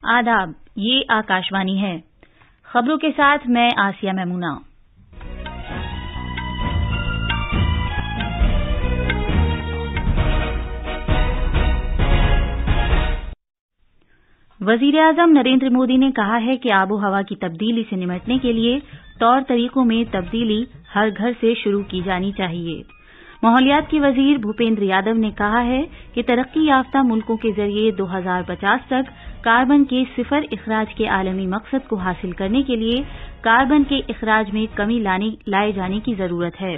आदाब, ये आकाशवाणी है। खबरों के साथ मैं आसिया मैमूना। वजीर-ए-आजम नरेंद्र मोदी ने कहा है कि आबोहवा की तब्दीली से निपटने के लिए तौर तरीकों में तब्दीली हर घर से शुरू की जानी चाहिए। माहौलियात के वजीर भूपेंद्र यादव ने कहा है कि तरक्की याफ्ता मुल्कों के जरिए 2050 तक कार्बन के सिफर इखराज के आलमी मकसद को हासिल करने के लिए कार्बन के इखराज में कमी लाए जाने की जरूरत है।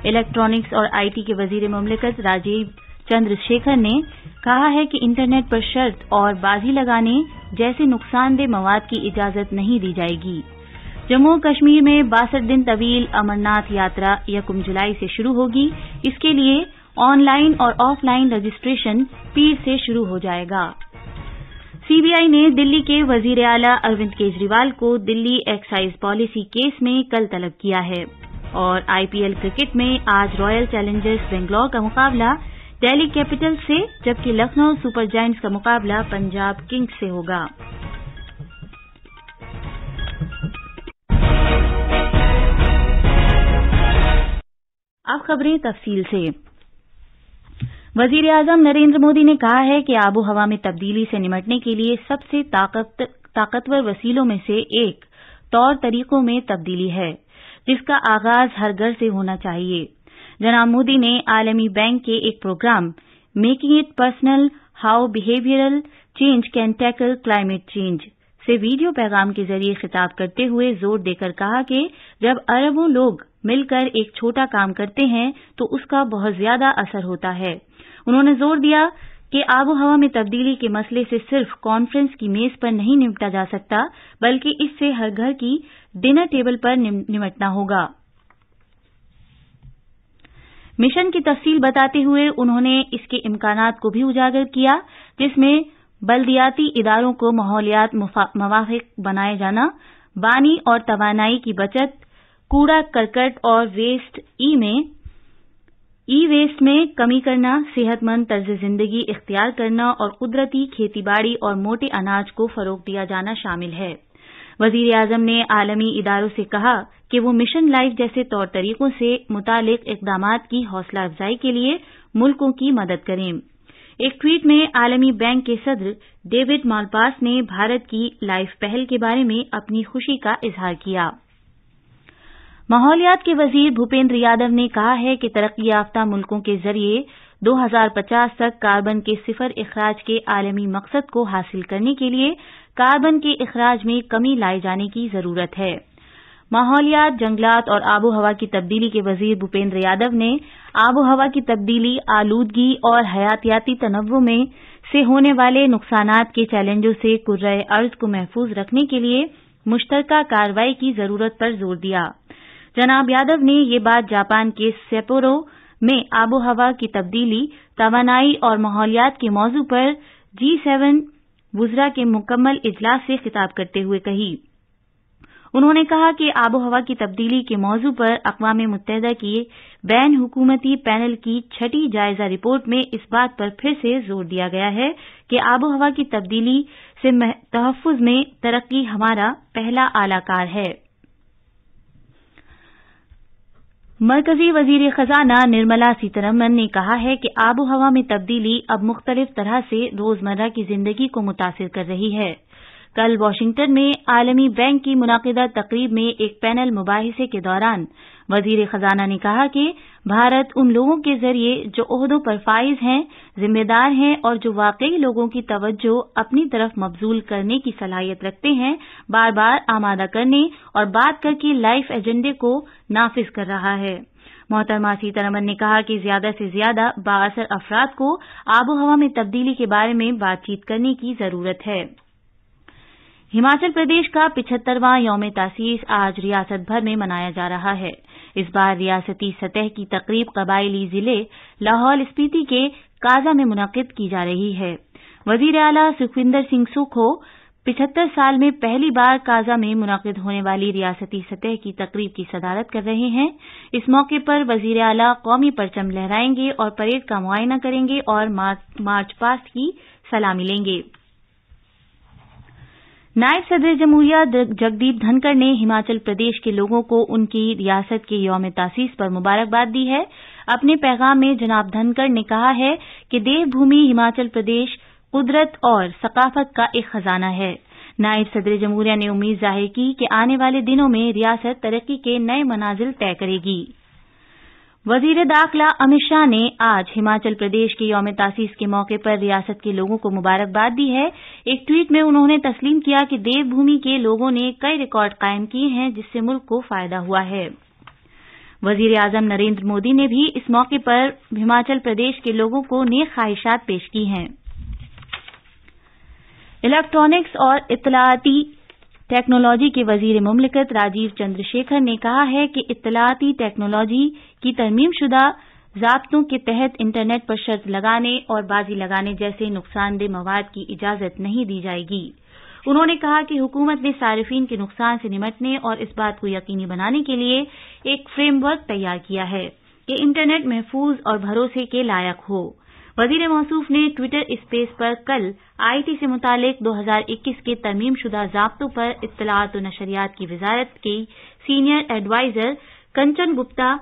इलेक्ट्रॉनिक्स और आईटी के वजीर मुमलिकत राजीव चंद्रशेखर ने कहा है कि इंटरनेट पर शर्त और बाजी लगाने जैसे नुकसानदेह मवाद की इजाजत नहीं दी जाएगी। जम्मू और कश्मीर में 62 दिन तवील अमरनाथ यात्रा 1 जुलाई से शुरू होगी। इसके लिए ऑनलाइन और ऑफलाइन रजिस्ट्रेशन पीर से शुरू हो जाएगा। सीबीआई ने दिल्ली के वजीर आला अरविंद केजरीवाल को दिल्ली एक्साइज पॉलिसी केस में कल तलब किया है। और आईपीएल क्रिकेट में आज रॉयल चैलेंजर्स बेंगलौर का मुकाबला दिल्ली कैपिटल्स से, जबकि लखनऊ सुपर जायंट्स का मुकाबला पंजाब किंग्स से होगा। अब खबरें तफसील से। वजीर-ए-आजम नरेंद्र मोदी ने कहा है कि आबोहवा में तब्दीली से निपटने के लिए सबसे ताकतवर वसीलों में से एक तौर तरीकों में तब्दीली है, जिसका आगाज हर घर से होना चाहिए। जनाब मोदी ने आलमी बैंक के एक programme making it personal how behavioural change can tackle climate change से वीडियो पैगाम के जरिए खिताब करते हुए जोर देकर कहा कि जब अरबों लोग मिलकर एक छोटा काम करते हैं तो उसका बहुत ज्यादा असर होता है। उन्होंने जोर दिया कि आबोहवा में तब्दीली के मसले से सिर्फ कॉन्फ्रेंस की मेज पर नहीं निपटा जा सकता, बल्कि इससे हर घर की डिनर टेबल पर निपटना होगा। मिशन की तफसील बताते हुए उन्होंने इसके इम्कानात को भी उजागर किया, जिसमें बल्दियाती इदारों को माहौलियात मवाफिक बनाए जाना, पानी और तवानाई की बचत, कूड़ा करकट और ई वेस्ट में कमी करना, सेहतमंद तर्ज जिंदगी इख्तियार करना और कुदरती खेतीबाड़ी और मोटे अनाज को फरोग दिया जाना शामिल है। वजीर आजम ने आलमी इदारों से कहा कि वो मिशन लाइफ जैसे तौर तरीकों से मुतालिक इकदामात की हौसला अफजाई के लिए मुल्कों की मदद करें। एक ट्वीट में आलमी बैंक के सदर डेविड मालपास ने भारत की लाइफ पहल के बारे में अपनी खुशी का इजहार किया। माहौलियात के वजीर भूपेंद्र यादव ने कहा है कि तरक्की याफ्ता मुल्कों के जरिए 2050 तक कार्बन के सिफर इखराज के आलमी मकसद को हासिल करने के लिए कार्बन के इखराज में कमी लाए जाने की जरूरत है। माहौलियात, जंगलात और आबोहवा की तब्दीली के वजीर भूपेंद्र यादव ने आबोहवा की तब्दीली, आलूदगी और हयातियाती तनव्वुं में से होने वाले नुकसानात के चैलेंजों से कुर्राए अर्ज को महफूज रखने के लिए मुश्तरका कार्रवाई की जरूरत पर जोर दिया। जनाब यादव ने ये बात जापान के सैप्पोरो में आबोहवा की तब्दीली, तवानाई और माहौलियात के मौजू पर G7 वुज़रा के मुकम्मल इजलास से खिताब करते हुए कही। उन्होंने कहा कि आबोहवा की तब्दीली के मौजू पर अक़वाम मुत्तहिदा की बैन हुकूमती पैनल की 6ठी जायजा रिपोर्ट में इस बात पर फिर से जोर दिया गया है कि आबोहवा की तब्दीली से तहफ़्फ़ुज़ में तरक्की हमारा पहला आला कार है। मरकजी वजीर खजाना निर्मला सीतारमण ने कहा है कि आबोहवा में तब्दीली अब मुख्तलिफ तरह से रोजमर्रा की जिंदगी को मुतासिर कर रही है। कल वाशिंगटन में आलमी बैंक की मुनाकिदा तकरीब में एक पैनल मुबाहिसे के दौरान वजीर खजाना ने कहा कि भारत उन लोगों के जरिए जो ओहदों पर फाइज हैं, जिम्मेदार हैं और जो वाकई लोगों की तवज्जो अपनी तरफ मबजूल करने की सलाहियत रखते हैं, बार बार आमादा करने और बात करके लाइफ एजेंडे को नाफिज कर रहा है। मोहतरमा सीतारमण ने कहा कि ज्यादा से ज्यादा बाअसर अफराद को आबोहवा में तब्दीली के बारे में बातचीत करने की जरूरत है। हिमाचल प्रदेश का 75वां यौम तासीस आज रियासत भर में मनाया जा रहा है। इस बार रियासती सतह की तकरीब कबायली जिले लाहौल स्पीति के काजा में मुनक्किद की जा रही है। वजीर आला सुखविंदर सिंह सुक्खू 75 साल में पहली बार काजा में मुनक्किद होने वाली रियासती सतह की तकरीब की सदारत कर रहे हैं। इस मौके पर वजीर आला कौमी परचम लहराएंगे और परेड का मुआयना करेंगे और मार्च पास्ट की सलामी लेंगे। नायब सदर जमहूरिया जगदीप धनखड़ ने हिमाचल प्रदेश के लोगों को उनकी रियासत के यौम तासीस पर मुबारकबाद दी है। अपने पैगाम में जनाब धनखड़ ने कहा है कि देवभूमि हिमाचल प्रदेश कुदरत और सकाफत का एक खजाना है। नायब सदर जमहूरिया ने उम्मीद जाहिर की कि आने वाले दिनों में रियासत तरक्की के नए मनाजिल तय करेगी। वजीर दाखिला अमित शाह ने आज हिमाचल प्रदेश के यौम तासीस के मौके पर रियासत के लोगों को मुबारकबाद दी है। एक ट्वीट में उन्होंने तस्लीम किया कि देवभूमि के लोगों ने कई रिकॉर्ड कायम किए हैं जिससे मुल्क को फायदा हुआ है। वजीर आजम नरेंद्र मोदी ने भी इस मौके पर हिमाचल प्रदेश के लोगों को नेक ख्वाहिशात पेश की हैं। इलेक्ट्रॉनिक्स और इत्तलाआती टेक्नोलॉजी के वजीर मुमलिकत राजीव चंद्रशेखर ने कहा है कि इत्तलाआती टेक्नोलॉजी की तरमीमशुदा ज़ाब्तों के तहत इंटरनेट पर शर्त लगाने और बाजी लगाने जैसे नुकसानदेह मवाद की इजाजत नहीं दी जाएगी। उन्होंने कहा कि हुकूमत ने सारिफीन के नुकसान से निमटने और इस बात को यकीनी बनाने के लिए एक फ्रेमवर्क तैयार किया है कि इंटरनेट महफूज और भरोसे के लायक हो। वजीर मौसूफ ने ट्विटर स्पेस पर कल आईटी से मुतालिक 2021 के तरमीमशुदा ज़ाब्तों पर इत्तलाआत व नशरियात की वजारत के सीनियर एडवाइजर कंचन गुप्ता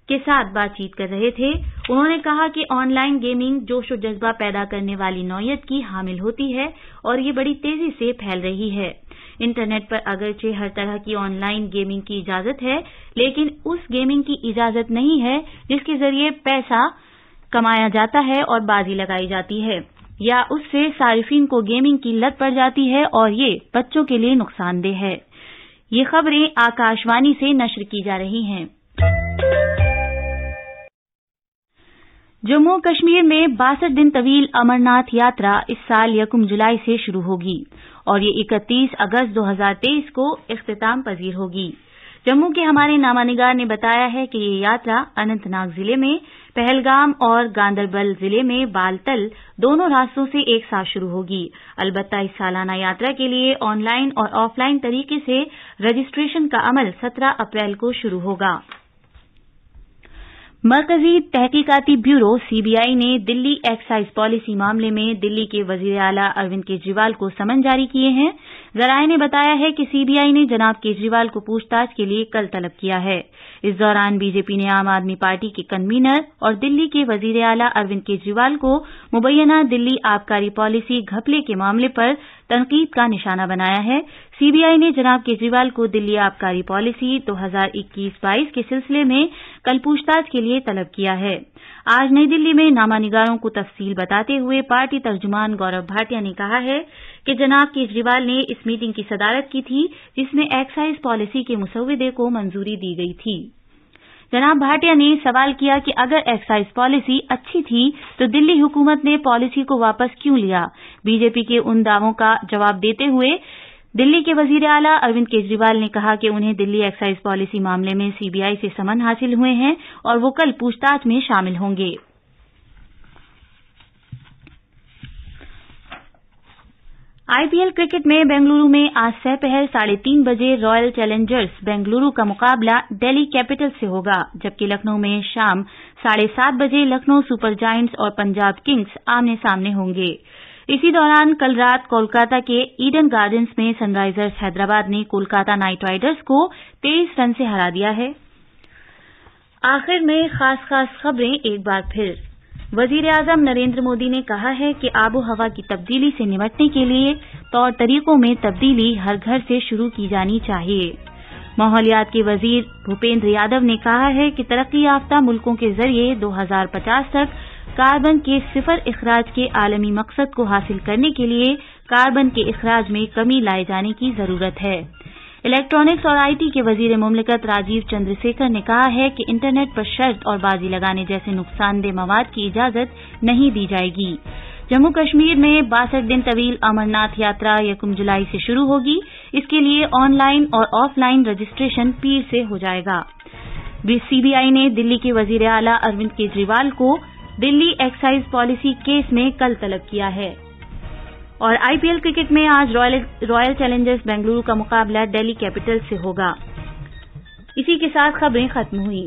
के साथ बातचीत कर रहे थे। उन्होंने कहा कि ऑनलाइन गेमिंग जोश व जज्बा पैदा करने वाली नौयत की हामिल होती है और ये बड़ी तेजी से फैल रही है। इंटरनेट पर अगरचे हर तरह की ऑनलाइन गेमिंग की इजाजत है, लेकिन उस गेमिंग की इजाजत नहीं है जिसके जरिए पैसा कमाया जाता है और बाजी लगाई जाती है, या उससे सारिफीन को गेमिंग की लत पड़ जाती है और ये बच्चों के लिए नुकसानदेह है। ये खबरें आकाशवाणी से नश्र की जा रही हैं। जम्मू कश्मीर में 62 दिन तवील अमरनाथ यात्रा इस साल 1 जुलाई से शुरू होगी और ये 31 अगस्त 2023 को इख्तिताम पजीर होगी। जम्मू के हमारे नामानिगार ने बताया है कि ये यात्रा अनंतनाग जिले में, पहलगाम और गांदरबल जिले में बालतल दोनों रास्तों से एक साथ शुरू होगी। अलबत्ता इस सालाना यात्रा के लिए ऑनलाइन और ऑफलाइन तरीके से रजिस्ट्रेशन का अमल 17 अप्रैल को शुरू होगा। मरकजी तहकीकाती ब्यूरो सीबीआई ने दिल्ली एक्साइज पॉलिसी मामले में दिल्ली के वजीर आला अरविंद केजरीवाल को समन जारी किए हैं। जराये ने बताया है कि सीबीआई ने जनाब केजरीवाल को पूछताछ के लिए कल तलब किया है। इस दौरान बीजेपी ने आम आदमी पार्टी के कन्वीनर और दिल्ली के वजीर आला अरविंद केजरीवाल को मुबैना दिल्ली आबकारी पॉलिसी घपले के मामले पर तनकीद का निशाना बनाया है। सीबीआई ने जनाब केजरीवाल को दिल्ली आबकारी पॉलिसी 2021-22 के सिलसिले में कल पूछताछ के लिए तलब किया है। आज नई दिल्ली में नामानिगारों को तफसील बताते हुए पार्टी तर्जुमान गौरव भाटिया ने कहा है कि जनाब केजरीवाल ने इस मीटिंग की सदारत की थी जिसमें एक्साइज पॉलिसी के मुसव्वदे को मंजूरी दी गई थी। जनाब भाटिया ने सवाल किया कि अगर एक्साइज पॉलिसी अच्छी थी तो दिल्ली हुकूमत ने पॉलिसी को वापस क्यों लिया। बीजेपी के उन दावों का जवाब देते हुए दिल्ली के वजीर आला अरविंद केजरीवाल ने कहा कि उन्हें दिल्ली एक्साइज पॉलिसी मामले में सीबीआई से समन हासिल हुए हैं और वो कल पूछताछ में शामिल होंगे। आईपीएल क्रिकेट में बेंगलुरु में आज दोपहर 3:30 बजे रॉयल चैलेंजर्स बेंगलुरु का मुकाबला दिल्ली कैपिटल्स से होगा, जबकि लखनऊ में शाम 7:30 बजे लखनऊ सुपर जायंट्स और पंजाब किंग्स आमने सामने होंगे। इसी दौरान कल रात कोलकाता के ईडन गार्डन्स में सनराइजर्स हैदराबाद ने कोलकाता नाइट राइडर्स को 23 रन से हरा दिया है। आखिर में खास खबरें एक बार फिर। वजीर आजम नरेंद्र मोदी ने कहा है कि आबो हवा की तब्दीली से निपटने के लिए तौर तरीकों में तब्दीली हर घर से शुरू की जानी चाहिए। माहौलियात के वजीर भूपेंद्र यादव ने कहा है कि तरक्की याफ्ता मुल्कों के जरिए 2050 तक कार्बन के 0 इखराज के आलमी मकसद को हासिल करने के लिए कार्बन के इखराज में कमी लाए जाने की जरूरत है। इलेक्ट्रॉनिक्स और आईटी के वजीर मुमलिकत राजीव चंद्रशेखर ने कहा है कि इंटरनेट पर शर्त और बाजी लगाने जैसे नुकसानदेह मवाद की इजाजत नहीं दी जाएगी। जम्मू कश्मीर में 62 दिन तवील अमरनाथ यात्रा 1 जुलाई से शुरू होगी। इसके लिए ऑनलाइन और ऑफलाइन रजिस्ट्रेशन पीर से हो जाएगा। सीबीआई ने दिल्ली के वजीर आला अरविंद केजरीवाल को दिल्ली एक्साइज पॉलिसी केस में कल तलब किया है। और आईपीएल क्रिकेट में आज रॉयल चैलेंजर्स बेंगलुरु का मुकाबला दिल्ली कैपिटल्स से होगा। इसी के साथ खबरें खत्म हुई।